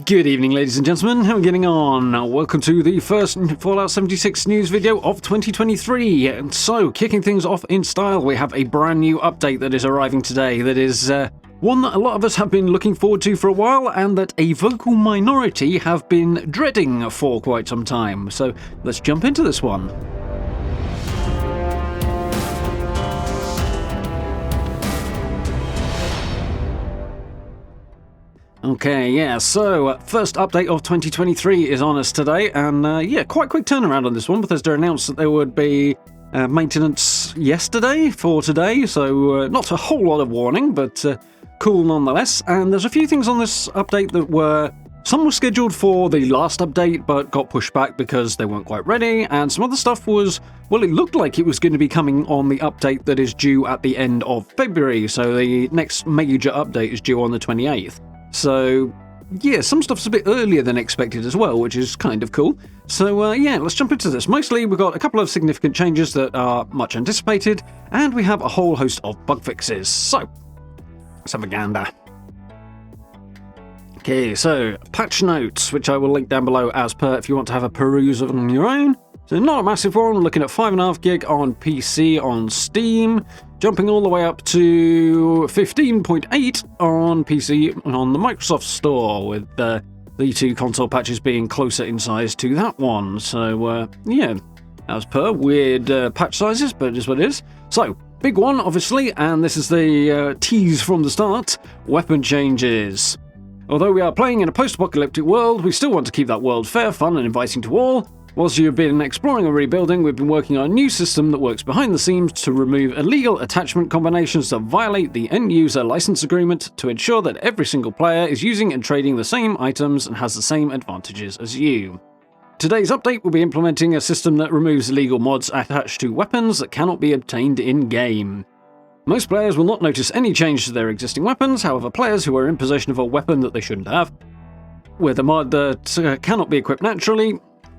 Good evening, ladies and gentlemen. How are we getting on? Welcome to the first Fallout 76 news video of 2023. So, kicking things off in style, we have a brand new update that is arriving today that is one that a lot of us have been looking forward to for a while and that a vocal minority have been dreading for quite some time. So, let's jump into this one. Okay, yeah, so first update of 2023 is on us today, and quite quick turnaround on this one. Bethesda announced that there would be maintenance yesterday for today, so not a whole lot of warning, but cool nonetheless. And there's a few things on this update that some were scheduled for the last update, but got pushed back because they weren't quite ready, and some other stuff it looked like it was going to be coming on the update that is due at the end of February, so the next major update is due on the 28th. So, yeah, some stuff's a bit earlier than expected as well, which is kind of cool. So, let's jump into this. Mostly, we've got a couple of significant changes that are much anticipated, and we have a whole host of bug fixes. So, let's have a gander. Okay, so, patch notes, which I will link down below as per if you want to have a peruse on your own. So, not a massive one, looking at 5.5 gig on PC on Steam, jumping all the way up to 15.8 on PC on the Microsoft Store, with the two console patches being closer in size to that one. So, as per, weird patch sizes, but it is what it is. So, big one, obviously, and this is the tease from the start, weapon changes. Although we are playing in a post-apocalyptic world, we still want to keep that world fair, fun, and inviting to all. Whilst you've been exploring and rebuilding, we've been working on a new system that works behind the scenes to remove illegal attachment combinations that violate the end-user license agreement to ensure that every single player is using and trading the same items and has the same advantages as you. Today's update will be implementing a system that removes illegal mods attached to weapons that cannot be obtained in-game. Most players will not notice any change to their existing weapons, however players who are in possession of a weapon that they shouldn't have, with a mod that cannot be equipped naturally,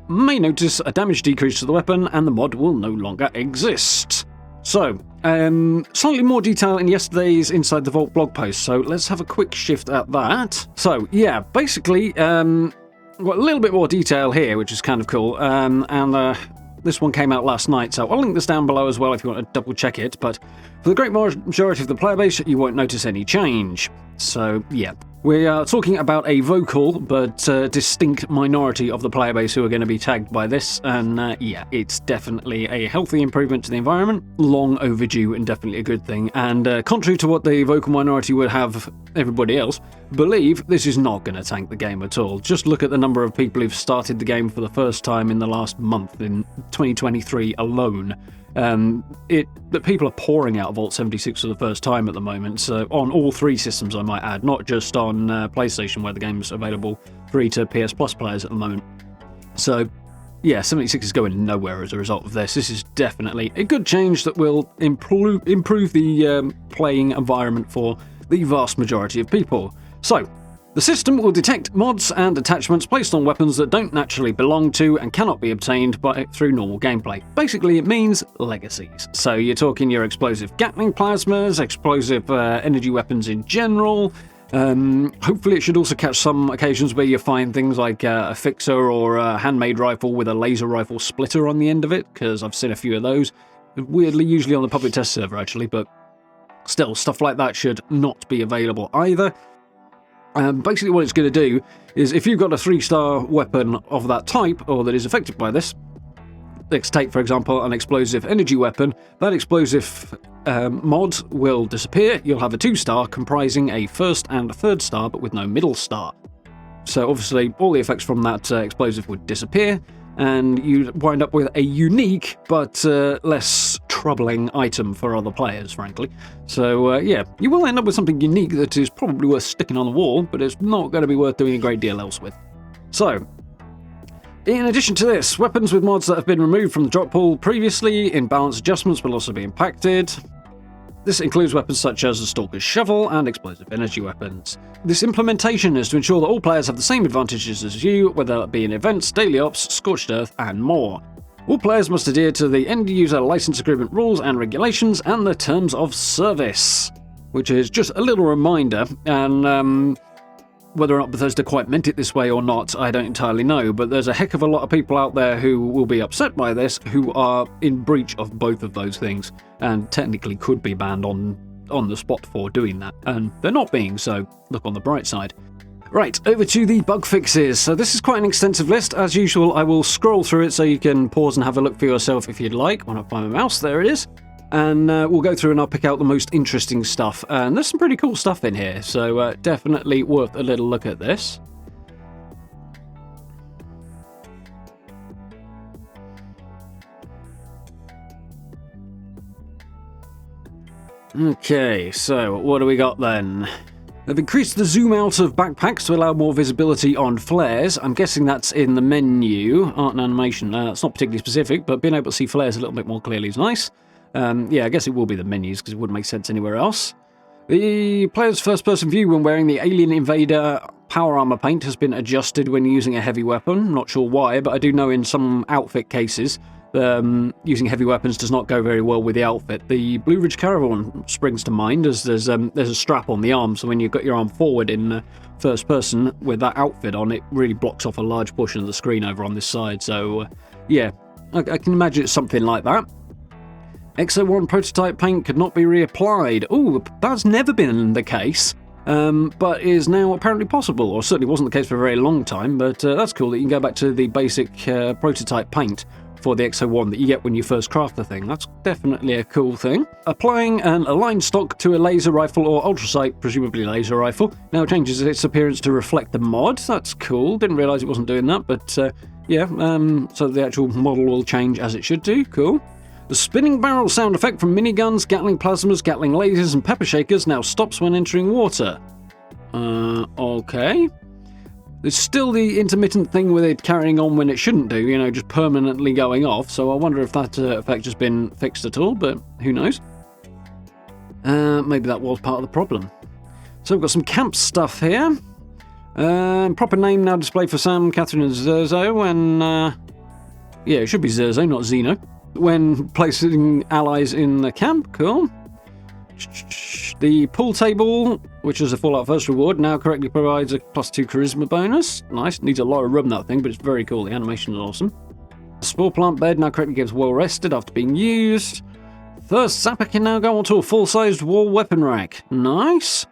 may notice a damage decrease to the weapon and the mod will no longer exist. So, slightly more detail in yesterday's Inside the Vault blog post, so let's have a quick shift at that. So, yeah, basically, got a little bit more detail here, which is kind of cool, and this one came out last night, so I'll link this down below as well if you want to double check it, but for the great majority of the player base, you won't notice any change. So, yeah. We are talking about a vocal but distinct minority of the player base who are going to be tagged by this, and it's definitely a healthy improvement to the environment, long overdue and definitely a good thing, and contrary to what the vocal minority would have everybody else believe, this is not going to tank the game at all. Just look at the number of people who've started the game for the first time in the last month in 2023 alone. That people are pouring out of Vault 76 for the first time at the moment, so on all three systems I might add, not just on PlayStation where the game's available free to PS Plus players at the moment. So yeah, 76 is going nowhere as a result of this. This is definitely a good change that will improve the playing environment for the vast majority of people. So, the system will detect mods and attachments placed on weapons that don't naturally belong to and cannot be obtained through normal gameplay. Basically, it means legacies. So you're talking your explosive Gatling plasmas, explosive energy weapons in general. Hopefully it should also catch some occasions where you find things like a fixer or a handmade rifle with a laser rifle splitter on the end of it, because I've seen a few of those. Weirdly, usually on the public test server actually, but still, stuff like that should not be available either. Basically what it's going to do is if you've got a 3-star weapon of that type, or that is affected by this, let's take for example an explosive energy weapon, that explosive mod will disappear. You'll have a 2-star comprising a 1st and a 3rd star but with no middle star. So obviously all the effects from that explosive would disappear, and you'd wind up with a unique but less troubling item for other players, frankly. So you will end up with something unique that is probably worth sticking on the wall, but it's not going to be worth doing a great deal else with. So, in addition to this, weapons with mods that have been removed from the drop pool previously in balance adjustments will also be impacted. This includes weapons such as the Stalker's Shovel and explosive energy weapons. This implementation is to ensure that all players have the same advantages as you, whether it be in events, daily ops, Scorched Earth, and more. All players must adhere to the end-user license agreement rules and regulations and the terms of service, which is just a little reminder, and Whether or not Bethesda quite meant it this way or not, I don't entirely know, but there's a heck of a lot of people out there who will be upset by this, who are in breach of both of those things, and technically could be banned on the spot for doing that, and they're not being, so look on the bright side. Right, over to the bug fixes. So this is quite an extensive list. As usual, I will scroll through it so you can pause and have a look for yourself if you'd like. When I find my mouse, there it is. And we'll go through and I'll pick out the most interesting stuff. And there's some pretty cool stuff in here, so definitely worth a little look at this. Okay, so what do we got then? They've increased the zoom out of backpacks to allow more visibility on flares. I'm guessing that's in the menu. Art and animation, it's not particularly specific, but being able to see flares a little bit more clearly is nice. Yeah, I guess it will be the menus because it wouldn't make sense anywhere else. The player's first-person view when wearing the Alien Invader power armor paint has been adjusted when using a heavy weapon. Not sure why, but I do know in some outfit cases using heavy weapons does not go very well with the outfit. The Blue Ridge Caravan springs to mind as there's a strap on the arm, so when you've got your arm forward in first person with that outfit on, it really blocks off a large portion of the screen over on this side. So yeah, I can imagine it's something like that. XO1 prototype paint could not be reapplied. Oh, that's never been the case, but is now apparently possible, or certainly wasn't the case for a very long time, but that's cool that you can go back to the basic prototype paint for the XO1 that you get when you first craft the thing. That's definitely a cool thing. Applying an aligned stock to a laser rifle or ultrasight, presumably laser rifle, now changes its appearance to reflect the mod. That's cool. Didn't realise it wasn't doing that, but yeah, so the actual model will change as it should do. Cool. The spinning barrel sound effect from miniguns, Gatling plasmas, Gatling lasers, and pepper shakers now stops when entering water. Okay. There's still the intermittent thing with it carrying on when it shouldn't do, you know, just permanently going off, so I wonder if that effect has been fixed at all, but who knows? Maybe that was part of the problem. So we've got some camp stuff here. Proper name now displayed for Sam, Catherine, and Zerzo when... yeah, it should be Zerzo, not Xeno. When placing allies in the camp, cool. The pool table, which is a Fallout First reward, now correctly provides a +2 charisma bonus. Nice, needs a lot of rub that thing, but it's very cool. The animation is awesome. The spore plant bed now correctly gives well rested after being used. Thirst zapper can now go onto a full-sized wall weapon rack. Nice.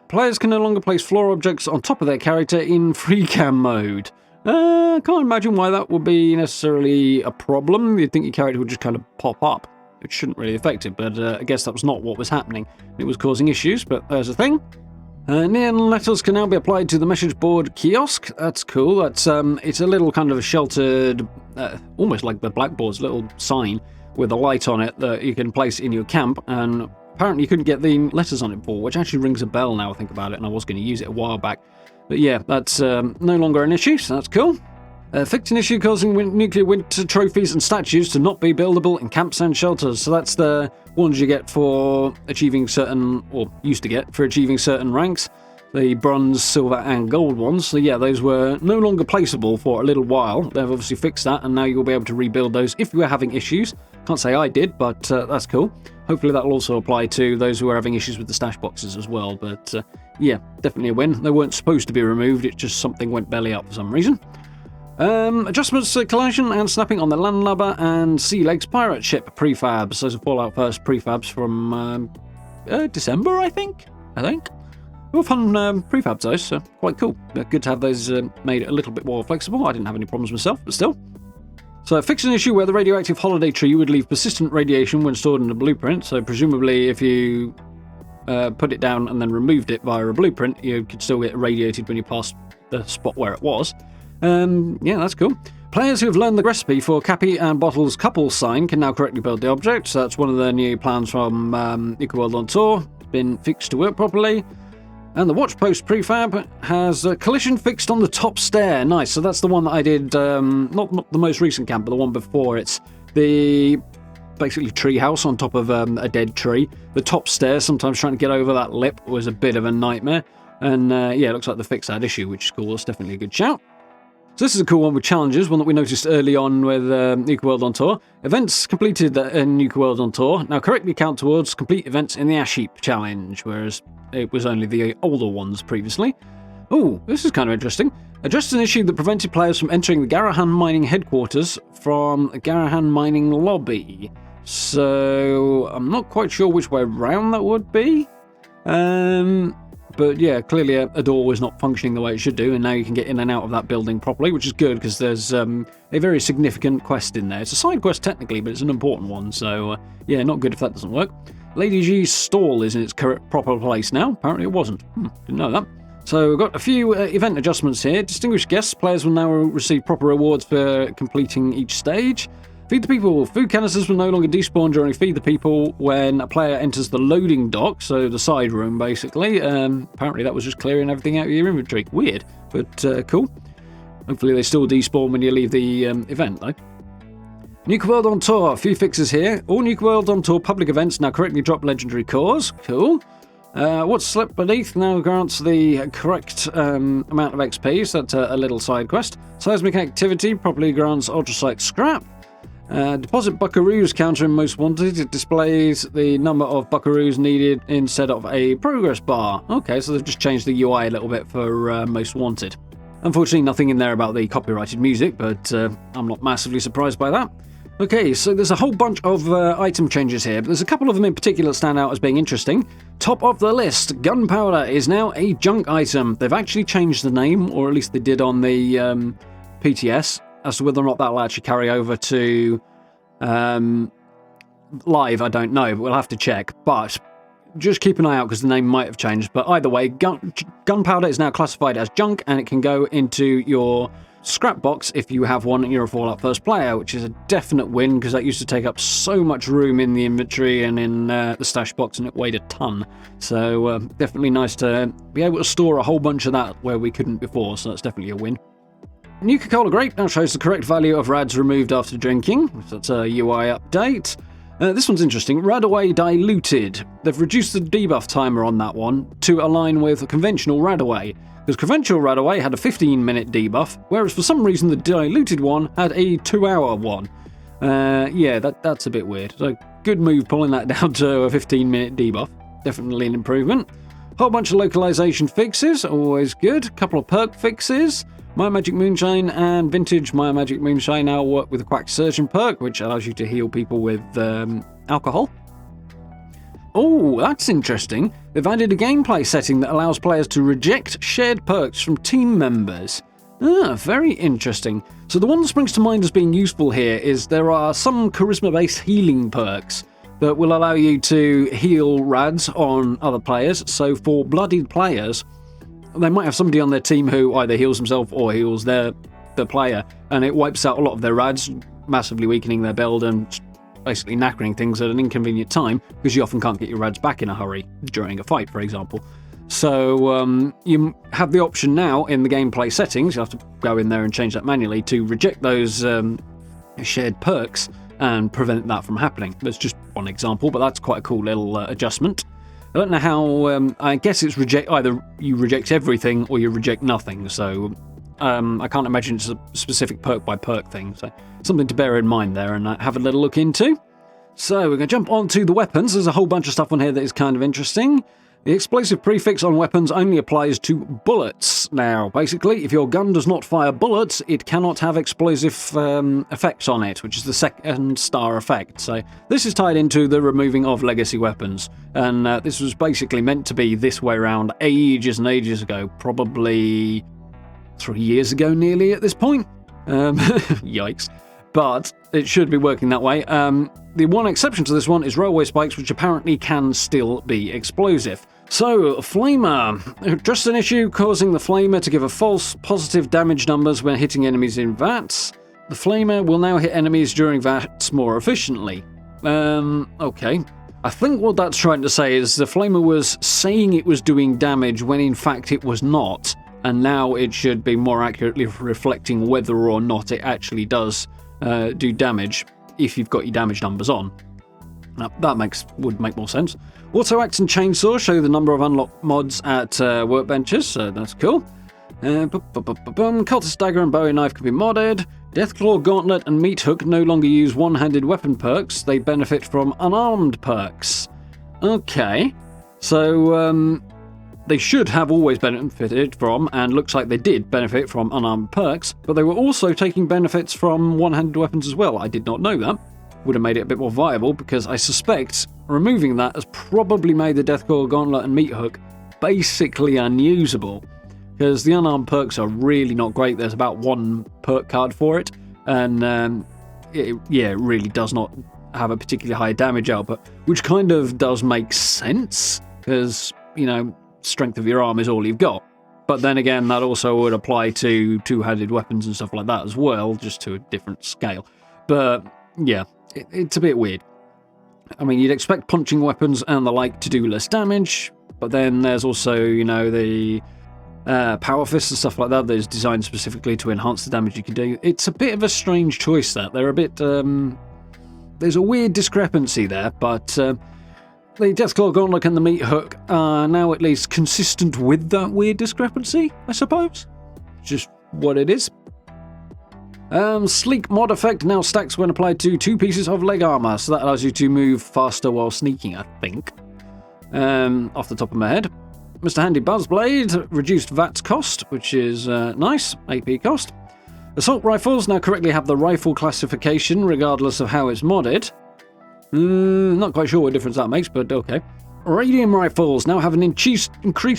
Players can no longer place floor objects on top of their character in free cam mode. Can't imagine why that would be necessarily a problem. You'd think your character would just kind of pop up. It shouldn't really affect it, but I guess that was not what was happening. It was causing issues, but there's a thing. Neon letters can now be applied to the message board kiosk. That's cool. That's it's a little kind of a sheltered, almost like the blackboard's little sign with a light on it that you can place in your camp, and apparently you couldn't get the letters on it before, which actually rings a bell now I think about it, and I was going to use it a while back. But yeah, that's no longer an issue, so that's cool. Fixed an issue causing nuclear winter trophies and statues to not be buildable in camps and shelters. So that's the ones you get for achieving certain, or used to get, for achieving certain ranks. The bronze, silver and gold ones. So yeah, those were no longer placeable for a little while. They've obviously fixed that, and now you'll be able to rebuild those if you were having issues. Can't say I did, but that's cool. Hopefully that'll also apply to those who are having issues with the stash boxes as well. But yeah, definitely a win. They weren't supposed to be removed, it's just something went belly up for some reason. Adjustments to collision and snapping on the landlubber and Sea Legs pirate ship prefabs. Those are Fallout First prefabs from December, I think. Well, fun prefabs those, so quite cool. Good to have those made a little bit more flexible. I didn't have any problems myself, but still. So fix an issue where the radioactive holiday tree would leave persistent radiation when stored in a blueprint. So presumably if you put it down and then removed it via a blueprint, you could still get irradiated when you passed the spot where it was. Yeah, that's cool. Players who have learned the recipe for Cappy and Bottle's couple sign can now correctly build the object. So that's one of the new plans from Nuka World on Tour. It's been fixed to work properly. And the watch post prefab has a collision fixed on the top stair. Nice. So that's the one that I did, not the most recent camp, but the one before. It's the basically tree house on top of a dead tree. The top stair, sometimes trying to get over that lip was a bit of a nightmare. And yeah, it looks like they fixed that issue, which is cool. It's definitely a good shout. So this is a cool one with challenges, one that we noticed early on with Nuka World on Tour. Events completed in Nuka World on Tour now correctly count towards complete events in the Ash Heap challenge, whereas it was only the older ones previously. Oh, this is kind of interesting. Addressed an issue that prevented players from entering the Garahan mining headquarters from the Garahan mining lobby. So I'm not quite sure which way around that would be. But yeah, clearly a door was not functioning the way it should do, and now you can get in and out of that building properly, which is good because there's a very significant quest in there. It's a side quest technically, but it's an important one, so yeah, not good if that doesn't work. Lady G's stall is in its proper place now. Apparently it wasn't. Didn't know that. So we've got a few event adjustments here. Distinguished guests, players will now receive proper rewards for completing each stage. Feed the people. Food canisters will no longer despawn during Feed the People when a player enters the loading dock, so the side room basically. Apparently that was just clearing everything out of your inventory. Weird, but cool. Hopefully they still despawn when you leave the event though. Nuka World on Tour, a few fixes here. All Nuka World on Tour public events now correctly drop legendary cores. Cool. What's Slept Beneath now grants the correct amount of XP, so that's a little side quest. Seismic Activity properly grants Ultrasite Scrap. Deposit Buckaroos counter in Most Wanted. It displays the number of Buckaroos needed instead of a progress bar. Okay, so they've just changed the UI a little bit for Most Wanted. Unfortunately, nothing in there about the copyrighted music, but I'm not massively surprised by that. Okay, so there's a whole bunch of item changes here, but there's a couple of them in particular that stand out as being interesting. Top of the list, gunpowder is now a junk item. They've actually changed the name, or at least they did on the PTS. As to whether or not that'll actually carry over to live, I don't know, but we'll have to check. But just keep an eye out because the name might have changed. But either way, gunpowder is now classified as junk, and it can go into your scrap box if you have one and you're a Fallout First player, which is a definite win because that used to take up so much room in the inventory and in the stash box, and it weighed a ton. So definitely nice to be able to store a whole bunch of that where we couldn't before, so that's definitely a win. Nuka-Cola Grape now shows the correct value of rads removed after drinking. That's a UI update. This one's interesting. Radaway Diluted. They've reduced the debuff timer on that one to align with conventional Radaway. Because conventional Radaway had a 15-minute debuff, whereas for some reason the diluted one had a 2-hour one. Yeah, that's a bit weird. So good move pulling that down to a 15-minute debuff. Definitely an improvement. Whole bunch of localization fixes, always good. Couple of perk fixes. My Magic Moonshine and Vintage My Magic Moonshine now work with a Quack Surgeon perk, which allows you to heal people with alcohol. Oh, that's interesting. They've added a gameplay setting that allows players to reject shared perks from team members. Very interesting. So the one that springs to mind as being useful here is there are some charisma-based healing perks that will allow you to heal rads on other players. So for bloodied players, they might have somebody on their team who either heals himself or heals the player, and it wipes out a lot of their rads, massively weakening their build and basically knackering things at an inconvenient time because you often can't get your rads back in a hurry during a fight, for example. So you have the option now in the gameplay settings, you have to go in there and change that manually, to reject those shared perks and prevent that from happening. That's just one example, but that's quite a cool little adjustment. I don't know how, I guess it's either you reject everything or you reject nothing, so I can't imagine it's a specific perk by perk thing, so something to bear in mind there and have a little look into. So we're going to jump on to the weapons. There's a whole bunch of stuff on here that is kind of interesting. The explosive prefix on weapons only applies to bullets. Now, basically, if your gun does not fire bullets, it cannot have explosive effects on it, which is the second star effect. So this is tied into the removing of legacy weapons. And this was basically meant to be this way around ages and ages ago, probably 3 years ago nearly at this point. Yikes. But it should be working that way. The one exception to this one is railway spikes, which apparently can still be explosive. So, Flamer. Just an issue causing the Flamer to give a false positive damage numbers when hitting enemies in VATS. The Flamer will now hit enemies during VATS more efficiently. Okay. I think what that's trying to say is the Flamer was saying it was doing damage when in fact it was not, and now it should be more accurately reflecting whether or not it actually does do damage if you've got your damage numbers on. Now, that would make more sense. Auto-axe and chainsaw show the number of unlocked mods at workbenches, so that's cool. Cultist dagger and bowie knife can be modded. Deathclaw gauntlet and meat hook no longer use one-handed weapon perks. They benefit from unarmed perks. Okay, so they should have always benefited from, and looks like they did benefit from unarmed perks, but they were also taking benefits from one-handed weapons as well. I did not know that. Would have made it a bit more viable, because I suspect removing that has probably made the Deathclaw Gauntlet and Meat Hook basically unusable, because the unarmed perks are really not great. There's about one perk card for it, and it really does not have a particularly high damage output, which kind of does make sense, because, strength of your arm is all you've got. But then again, that also would apply to two-handed weapons and stuff like that as well, just to a different scale. But yeah, it's a bit weird. I mean, you'd expect punching weapons and the like to do less damage, but then there's also, the power fists and stuff like that is designed specifically to enhance the damage you can do. It's a bit of a strange choice, that. They're a bit... there's a weird discrepancy there, but... the Deathclaw Gauntlet and the Meat Hook are now at least consistent with that weird discrepancy, I suppose. Just what it is. Sleek mod effect now stacks when applied to 2 pieces of leg armor, so that allows you to move faster while sneaking, I think. Off the top of my head. Mr. Handy Buzzblade, reduced VAT cost, which is nice, AP cost. Assault rifles now correctly have the rifle classification, regardless of how it's modded. Not quite sure what difference that makes, but okay. Radium rifles now have an increased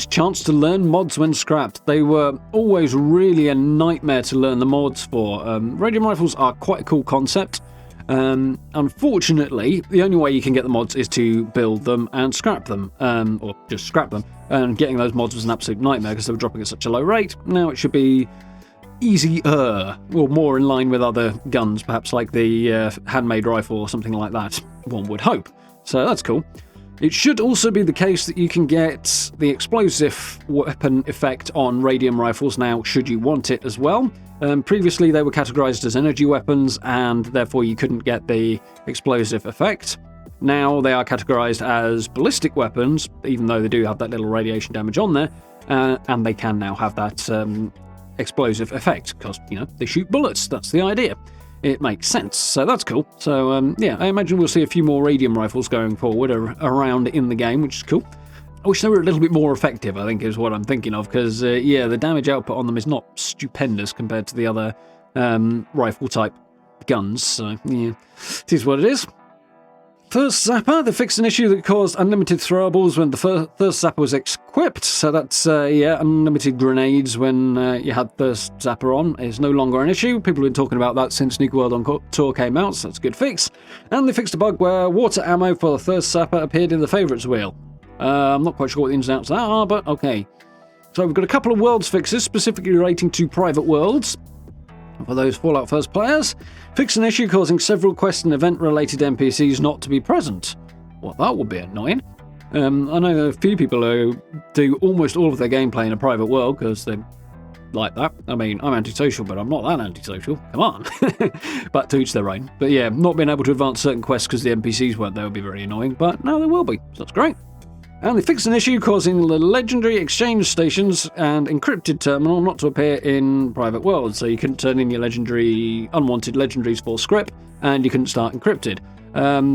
chance to learn mods when scrapped. They were always really a nightmare to learn the mods for. Radium rifles are quite a cool concept. Unfortunately, the only way you can get the mods is to build them and scrap them, or just scrap them. And getting those mods was an absolute nightmare because they were dropping at such a low rate. Now it should be easier, or more in line with other guns, perhaps like the handmade rifle or something like that, one would hope. So that's cool. It should also be the case that you can get the explosive weapon effect on radium rifles now, should you want it as well. Previously they were categorized as energy weapons, and therefore you couldn't get the explosive effect. Now they are categorized as ballistic weapons, even though they do have that little radiation damage on there, and they can now have that explosive effect, because, they shoot bullets. That's the idea. It makes sense, so that's cool. So, I imagine we'll see a few more radium rifles going forward around in the game, which is cool. I wish they were a little bit more effective, I think, is what I'm thinking of, because, the damage output on them is not stupendous compared to the other rifle-type guns, so, yeah, it is what it is. Thirst Zapper, they fixed an issue that caused unlimited throwables when the Thirst Zapper was equipped, so that's, unlimited grenades when you had Thirst Zapper on is no longer an issue. People have been talking about that since Nuka World on Tour came out, so that's a good fix. And they fixed a bug where water ammo for the Thirst Zapper appeared in the favourites wheel. I'm not quite sure what the ins and outs of that are, but okay. So we've got a couple of worlds fixes, specifically relating to private worlds. For those Fallout First players, fix an issue causing several quest and event-related NPCs not to be present. Well, that would be annoying. I know a few people who do almost all of their gameplay in a private world because they like that. I mean, I'm antisocial, but I'm not that antisocial. Come on. But to each their own. But yeah, not being able to advance certain quests because the NPCs weren't there would be very annoying, but now they will be, so that's great. And they fixed an issue causing the legendary exchange stations and encrypted terminal not to appear in private worlds. So you couldn't turn in your unwanted legendaries for script, and you couldn't start encrypted.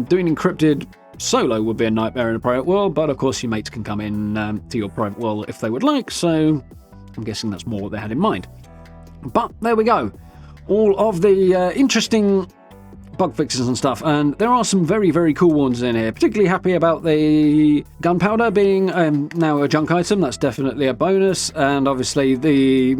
Doing encrypted solo would be a nightmare in a private world, but of course your mates can come in to your private world if they would like, so I'm guessing that's more what they had in mind. But there we go. All of the interesting bug fixes and stuff, and there are some very, very cool ones in here. Particularly happy about the gunpowder being now a junk item. That's definitely a bonus, and obviously the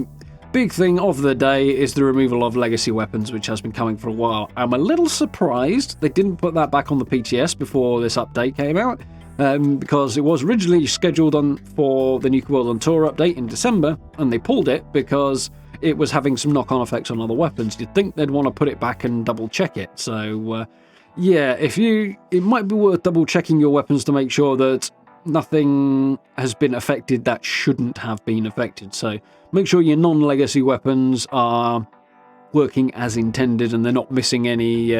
big thing of the day is the removal of legacy weapons, which has been coming for a while. I'm a little surprised they didn't put that back on the PTS before this update came out, because it was originally scheduled for the Nuka World on Tour update in December, and they pulled it because it was having some knock-on effects on other weapons. You'd think they'd want to put it back and double-check it. So, it might be worth double-checking your weapons to make sure that nothing has been affected that shouldn't have been affected. So make sure your non-legacy weapons are working as intended and they're not missing any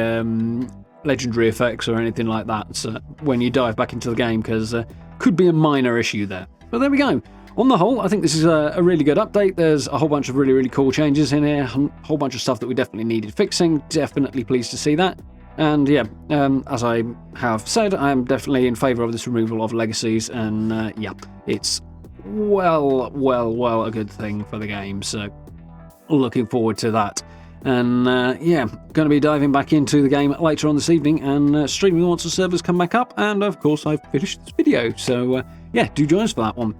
legendary effects or anything like that when you dive back into the game, because could be a minor issue there. But there we go. On the whole, I think this is a really good update. There's a whole bunch of really, really cool changes in here, a whole bunch of stuff that we definitely needed fixing. Definitely pleased to see that. And yeah, as I have said, I am definitely in favour of this removal of legacies, and it's well a good thing for the game. So looking forward to that. And yeah, going to be diving back into the game later on this evening and streaming once the servers come back up. And of course, I've finished this video. So yeah, do join us for that one.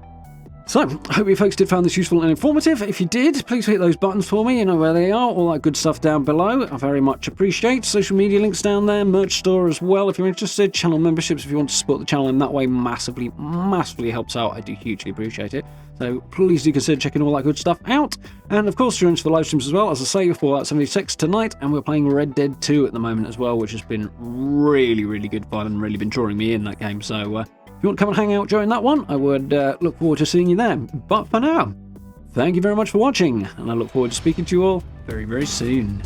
So, I hope you folks did find this useful and informative. If you did, please hit those buttons for me. You know where they are, all that good stuff down below. I very much appreciate. Social media links down there, merch store as well if you're interested, channel memberships if you want to support the channel in that way, massively helps out. I do hugely appreciate it. So please do consider checking all that good stuff out. And of course, join us for live streams as well. As I say, Fallout 76 tonight, and we're playing Red Dead 2 at the moment as well, which has been really good fun and really been drawing me in that game. So if you want to come and hang out during that one, I would look forward to seeing you there. But for now, thank you very much for watching, and I look forward to speaking to you all very soon.